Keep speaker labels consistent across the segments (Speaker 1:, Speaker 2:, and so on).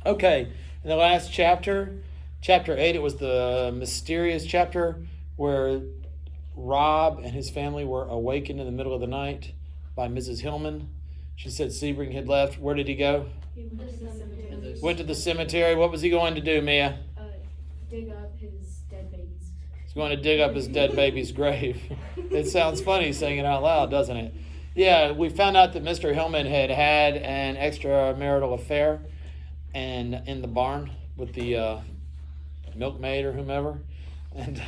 Speaker 1: Okay, in the last chapter, chapter 8, it was the mysterious chapter where Rob and his family were awakened in the middle of the night by Mrs. Hillman. She said Sebring had left. Where did he go?
Speaker 2: He went to the cemetery.
Speaker 1: Went to the cemetery. What was he going to do, Mia?
Speaker 2: Dig up his dead babies.
Speaker 1: He's going to dig up his dead baby's grave. It sounds funny saying it out loud, doesn't it? Yeah, we found out that Mr. Hillman had had an extramarital affair and in the barn with the milkmaid or whomever. And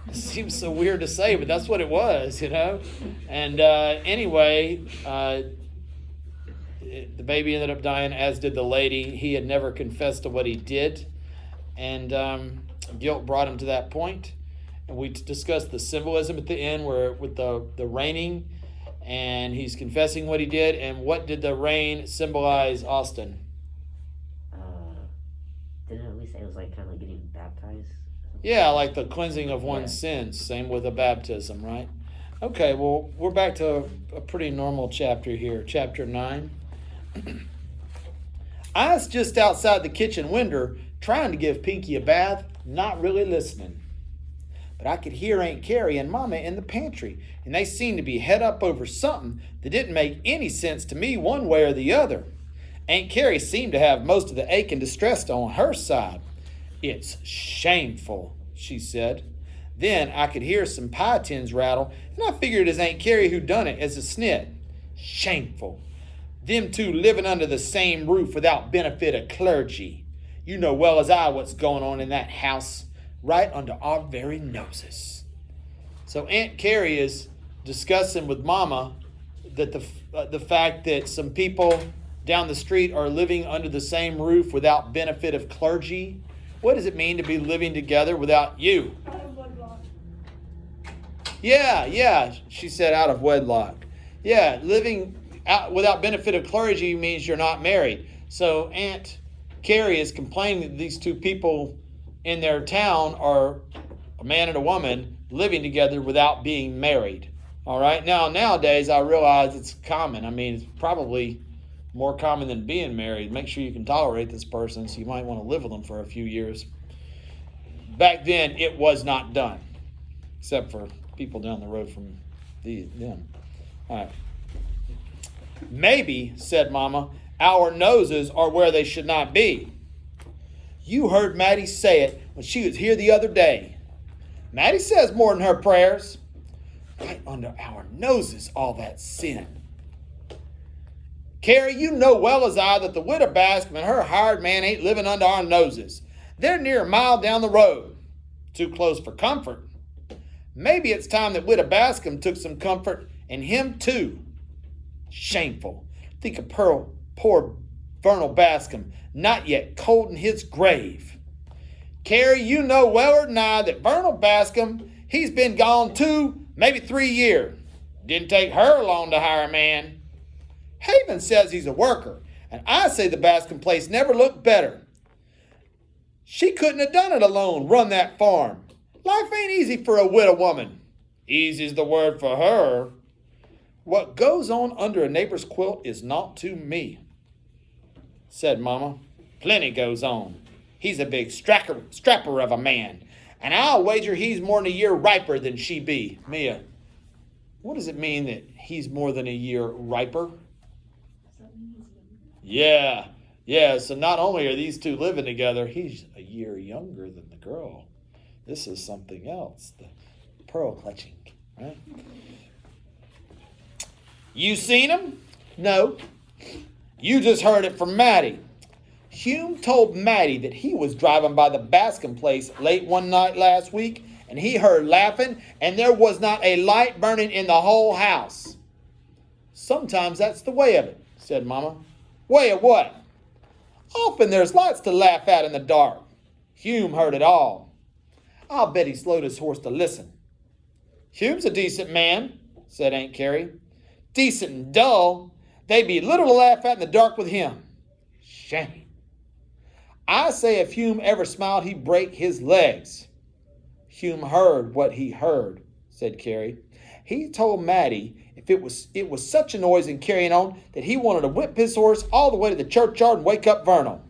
Speaker 1: it seems so weird to say, but that's what it was, you know. And anyway, the baby ended up dying, as did the lady. He had never confessed to what he did, and guilt brought him to that point. And we discussed the symbolism at the end, where with the raining, and he's confessing what he did. And what did the rain symbolize, Austin?
Speaker 3: Didn't we say it was like kind of like getting baptized?
Speaker 1: Yeah, like the cleansing of one's sins. Same with a baptism, right? Okay, well, we're back to a pretty normal chapter here. Chapter 9. I was just outside the kitchen window trying to give Pinky a bath, not really listening. But I could hear Aunt Carrie and Mama in the pantry, and they seemed to be head up over something that didn't make any sense to me one way or the other. Aunt Carrie seemed to have most of the ache and distress on her side. "It's shameful," she said. Then I could hear some pie tins rattle, and I figured it was Aunt Carrie who done it as a snit. Shameful. Them two living under the same roof without benefit of clergy. You know well as I what's going on in that house, right under our very noses. So Aunt Carrie is discussing with Mama that the fact that some people down the street are living under the same roof without benefit of clergy. What does it mean to be living together without you?
Speaker 4: Out of wedlock.
Speaker 1: Yeah, she said out of wedlock. Yeah, living out without benefit of clergy means you're not married. So Aunt Carrie is complaining that these two people in their town are a man and a woman living together without being married. All right, nowadays I realize it's common. I mean, it's probably more common than being married. Make sure you can tolerate this person, so you might want to live with them for a few years. Back then, it was not done, except for people down the road from them. All right. "Maybe," said Mama, "our noses are where they should not be. You heard Maddie say it when she was here the other day. Maddie says more than her prayers. Right under our noses, all that sin. Carrie, you know well as I that the widow Bascom and her hired man ain't living under our noses. They're near a mile down the road. Too close for comfort. Maybe it's time that widow Bascom took some comfort in him too. Shameful. Think of poor Vernal Bascom, not yet cold in his grave. Carrie, you know weller than I that Vernal Bascom, he's been gone 2, maybe 3 years. Didn't take her long to hire a man. Haven says he's a worker, and I say the Bascom place never looked better. She couldn't have done it alone, run that farm. Life ain't easy for a widow woman. Easy's the word for her. What goes on under a neighbor's quilt is naught to me," said Mama. "Plenty goes on. He's a big strapper of a man, and I'll wager he's more than a year riper than she be." Mia, what does it mean that he's more than a year riper? Yeah. So not only are these two living together, he's a year younger than the girl. This is something else. The pearl clutching, right? You seen him? No. You just heard it from Maddie. Hume told Maddie that he was driving by the Bascom place late one night last week, and he heard laughing, and there was not a light burning in the whole house. Sometimes that's the way of it, said Mama. Way of what? Often there's lots to laugh at in the dark. Hume heard it all. I'll bet he slowed his horse to listen. Hume's a decent man, said Aunt Carrie. Decent and dull. They'd be little to laugh at in the dark with him. Shame. I say if Hume ever smiled, he'd break his legs. Hume heard what he heard, said Carrie. He told Maddie it was such a noise and carrying on that he wanted to whip his horse all the way to the churchyard and wake up Vernal.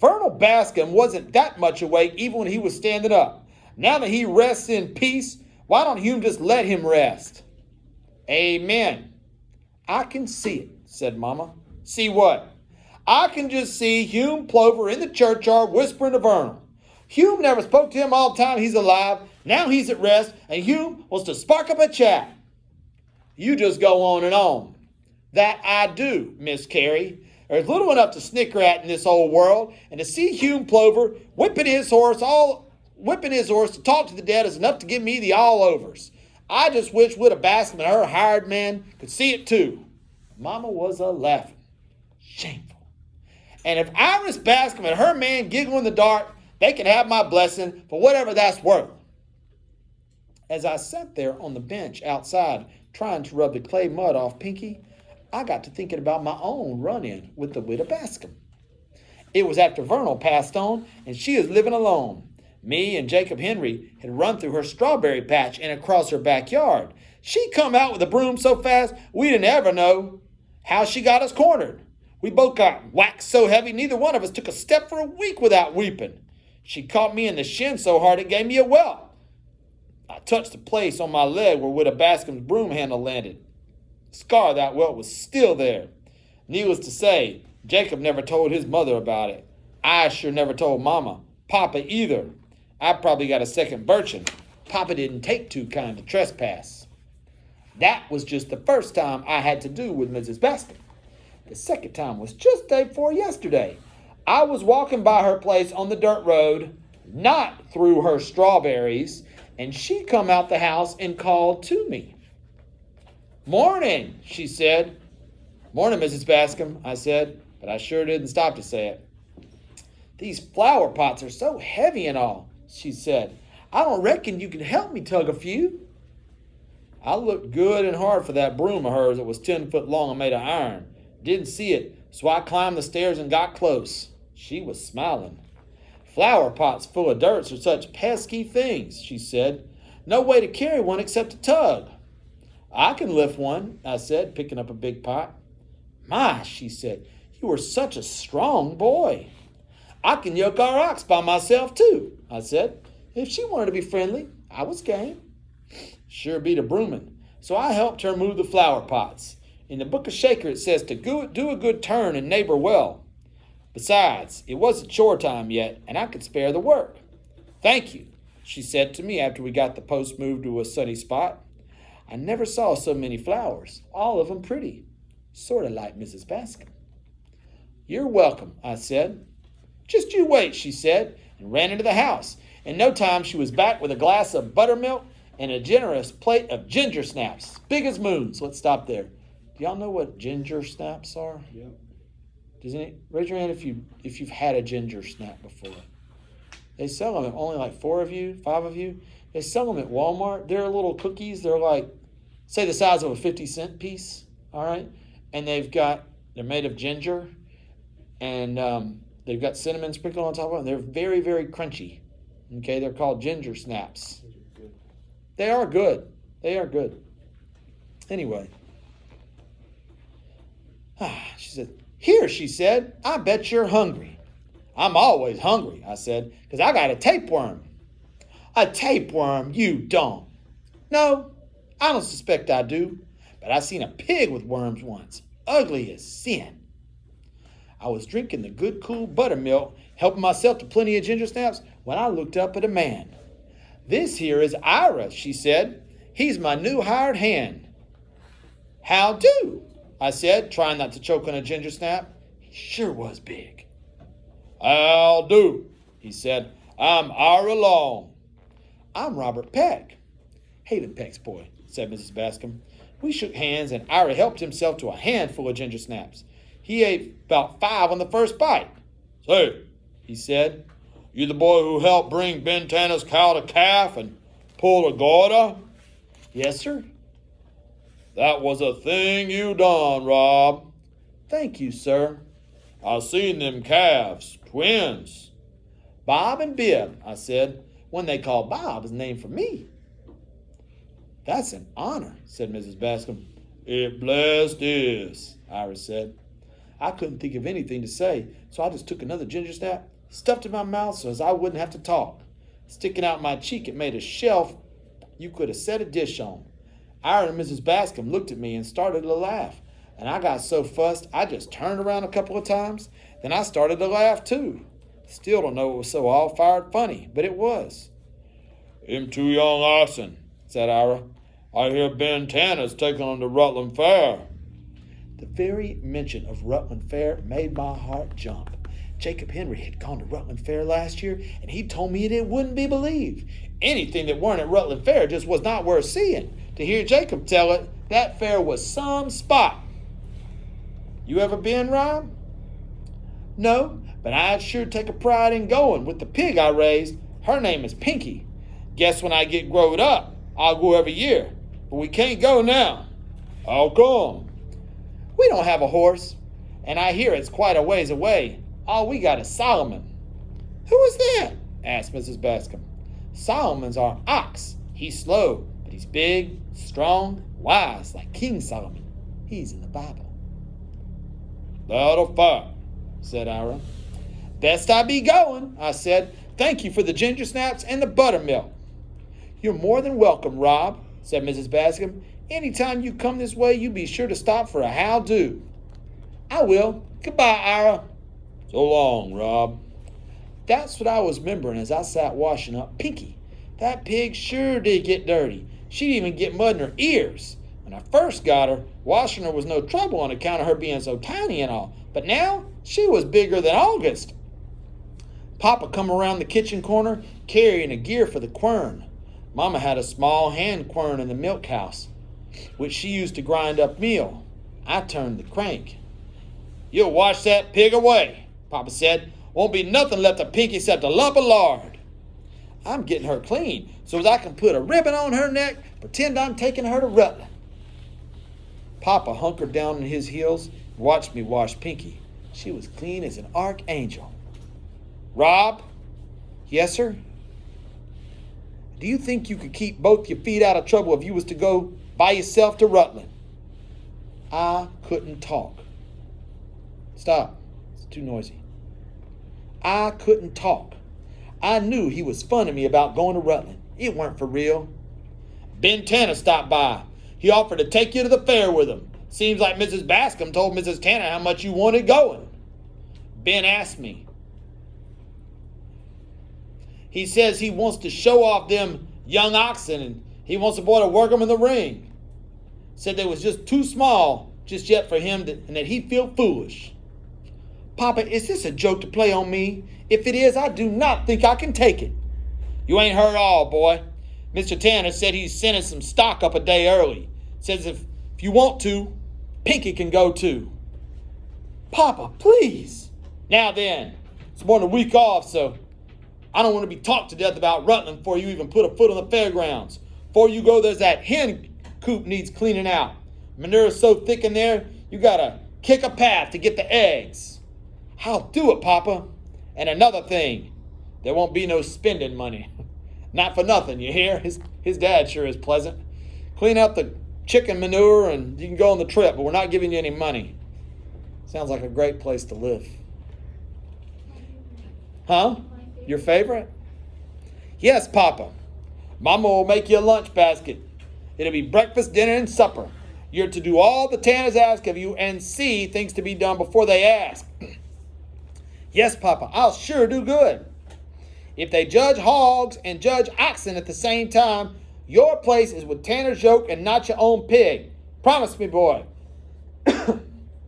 Speaker 1: Vernal Bascom wasn't that much awake even when he was standing up. Now that he rests in peace, why don't Hume just let him rest? Amen. I can see it, said Mama. See what? I can just see Hume Plover in the churchyard whispering to Vernal. Hume never spoke to him all the time he's alive. Now he's at rest, and Hume wants to spark up a chat. You just go on and on. That I do, Miss Carey. There's little enough to snicker at in this old world, and to see Hume Plover whipping his horse to talk to the dead is enough to give me the all-overs. I just wish Widow Bascom and her hired man could see it too. Mama was a-laughing. Shameful. And if Iris Bascom and her man giggle in the dark, they can have my blessing for whatever that's worth. As I sat there on the bench outside trying to rub the clay mud off Pinky, I got to thinking about my own run-in with the Widow Bascom. It was after Vernal passed on and she was living alone. Me and Jacob Henry had run through her strawberry patch and across her backyard. She come out with a broom so fast we didn't ever know how she got us cornered. We both got whacked so heavy neither one of us took a step for a week without weeping. She caught me in the shin so hard it gave me a welt. I touched the place on my leg where Widow Bascom's broom handle landed. The scar of that welt was still there. Needless to say, Jacob never told his mother about it. I sure never told Mama, Papa either. I probably got a second birching. Papa didn't take too kind to trespass. That was just the first time I had to do with Mrs. Bascom. The second time was just day before yesterday. I was walking by her place on the dirt road, not through her strawberries, and she come out the house and called to me. Morning, she said. Morning, Mrs. Bascom, I said, but I sure didn't stop to say it. These flower pots are so heavy and all, she said. I don't reckon you can help me tug a few. I looked good and hard for that broom of hers that was 10 foot long and made of iron. Didn't see it, so I climbed the stairs and got close. She was smiling. Flower pots full of dirt are such pesky things, she said. No way to carry one except to tug. I can lift one, I said, picking up a big pot. My, she said, you are such a strong boy. I can yoke our ox by myself too, I said. If she wanted to be friendly, I was game. Sure beat a brooming. So I helped her move the flower pots. In the Book of Shaker it says to do a good turn and neighbor well. Besides, it wasn't chore time yet, and I could spare the work. Thank you, she said to me after we got the post moved to a sunny spot. I never saw so many flowers, all of them pretty, sort of like Mrs. Bascom. You're welcome, I said. Just you wait, she said, and ran into the house. In no time, she was back with a glass of buttermilk and a generous plate of ginger snaps, big as moons. Let's stop there. Do y'all know what ginger snaps are?
Speaker 4: Yep.
Speaker 1: Raise your hand if you've had a ginger snap before. They sell them, only like 5 of you. They sell them at Walmart. They're little cookies. They're like, say the size of a 50-cent piece, all right? And they're made of ginger, and they've got cinnamon sprinkled on top of them. They're very, very crunchy, okay? They're called ginger snaps. They are good. They are good. Anyway. She said, here, she said, I bet you're hungry. I'm always hungry, I said, because I got a tapeworm. A tapeworm? You don't. No, I don't suspect I do, but I seen a pig with worms once. Ugly as sin. I was drinking the good cool buttermilk, helping myself to plenty of ginger snaps, when I looked up at a man. This here is Ira, she said. He's my new hired hand. How do? I said, trying not to choke on a ginger snap. He sure was big. How do? He said. I'm Ira Long. I'm Robert Peck. Haven Peck's boy, said Mrs. Bascom. We shook hands, and Ira helped himself to a handful of ginger snaps. He ate about 5 on the first bite. Say, he said, you the boy who helped bring Ben Tanner's cow to calf and pull a gorda? Yes, sir. That was a thing you done, Rob. Thank you, sir. I seen them calves, twins. Bob and Bib, I said. One they call Bob is named for me. That's an honor, said Mrs. Bascom. It blessed is, Ira said. I couldn't think of anything to say, so I just took another ginger snap, stuffed it in my mouth so as I wouldn't have to talk. Sticking out my cheek, it made a shelf you could have set a dish on. Ira and Mrs. Bascom looked at me and started to laugh, and I got so fussed I just turned around a couple of times. Then I started to laugh too. Still don't know it was so all-fired funny, but it was. "Them two young oxen," said Ira. "I hear Ben Tanner's taking them to Rutland Fair." The very mention of Rutland Fair made my heart jump. Jacob Henry had gone to Rutland Fair last year, and he told me it wouldn't be believed. Anything that weren't at Rutland Fair just was not worth seeing. To hear Jacob tell it, that fair was some spot. You ever been, Rob? No, but I'd sure take a pride in going with the pig I raised. Her name is Pinky. Guess when I get growed up, I'll go every year. But we can't go now. How come? We don't have a horse, and I hear it's quite a ways away. All we got is Solomon. Who is that? Asked Mrs. Bascom. Solomon's our ox. He's slow, but he's big, strong, wise, like King Solomon. He's in the Bible. That'll fight, said Ira. Best I be going, I said. Thank you for the ginger snaps and the buttermilk. You're more than welcome, Rob, said Mrs. Bascom. Anytime you come this way, you be sure to stop for a how-do. I will. Goodbye, Ira. So long, Rob. That's what I was remembering as I sat washing up Pinky. That pig sure did get dirty. She'd even get mud in her ears. When I first got her, washing her was no trouble on account of her being so tiny and all. But now, she was bigger than August. Papa come around the kitchen corner carrying a gear for the quern. Mama had a small hand quern in the milk house, which she used to grind up meal. I turned the crank. You'll wash that pig away, Papa said. Won't be nothing left of Pinky except a lump of lard. I'm getting her clean so as I can put a ribbon on her neck, pretend I'm taking her to Rutland. Papa hunkered down on his heels and watched me wash Pinky. She was clean as an archangel. Rob? Yes, sir? Do you think you could keep both your feet out of trouble if you was to go by yourself to Rutland? I couldn't talk. Stop. It's too noisy. I couldn't talk. I knew he was funning me about going to Rutland. It weren't for real. Ben Tanner stopped by. He offered to take you to the fair with him. Seems like Mrs. Bascom told Mrs. Tanner how much you wanted going. Ben asked me. He says he wants to show off them young oxen and he wants the boy to work them in the ring. Said they was just too small just yet for him and that he'd feel foolish. Papa, is this a joke to play on me? If it is, I do not think I can take it. You ain't heard all, boy. Mr. Tanner said he's sending some stock up a day early. Says if you want to, Pinky can go too. Papa, please. Now then, it's more than a week off, so I don't want to be talked to death about Rutland before you even put a foot on the fairgrounds. Before you go, there's that hen coop needs cleaning out. Manure's so thick in there, you gotta kick a path to get the eggs. I'll do it, Papa. And another thing, there won't be no spending money. Not for nothing, you hear? His dad sure is pleasant. Clean up the chicken manure and you can go on the trip, but we're not giving you any money. Sounds like a great place to live. Huh? Your favorite? Yes, Papa. Mama will make you a lunch basket. It'll be breakfast, dinner, and supper. You're to do all the Tanners ask of you and see things to be done before they ask. Yes, Papa, I'll sure do good. If they judge hogs and judge oxen at the same time, your place is with Tanner's yoke and not your own pig. Promise me, boy.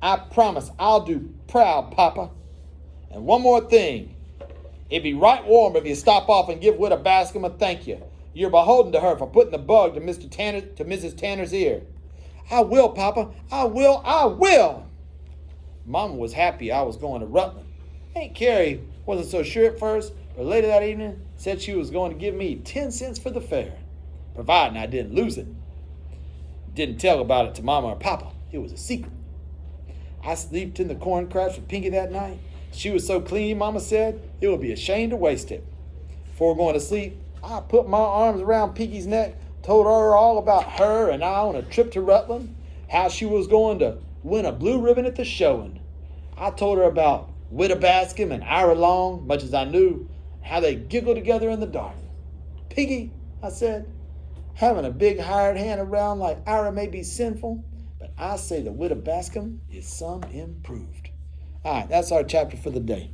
Speaker 1: I promise I'll do proud, Papa. And one more thing. It'd be right warm if you stop off and give Widow Bascom a thank you. You're beholden to her for putting the bug to Mrs. Tanner's ear. I will, Papa. I will. Mama was happy I was going to Rutland. Aunt Carrie wasn't so sure at first, but later that evening said she was going to give me 10 cents for the fare, providing I didn't lose it. Didn't tell about it to Mama or Papa. It was a secret. I slept in the corn craps with Pinky that night. She was so clean, Mama said, it would be a shame to waste it. Before going to sleep, I put my arms around Pinky's neck, told her all about her and I on a trip to Rutland, how she was going to win a blue ribbon at the showing. I told her about Widow Bascom and Ira Long, much as I knew how they giggled together in the dark. Piggy, I said, having a big hired hand around like Ira may be sinful, but I say the Widow Bascom is some improved. All right, that's our chapter for the day.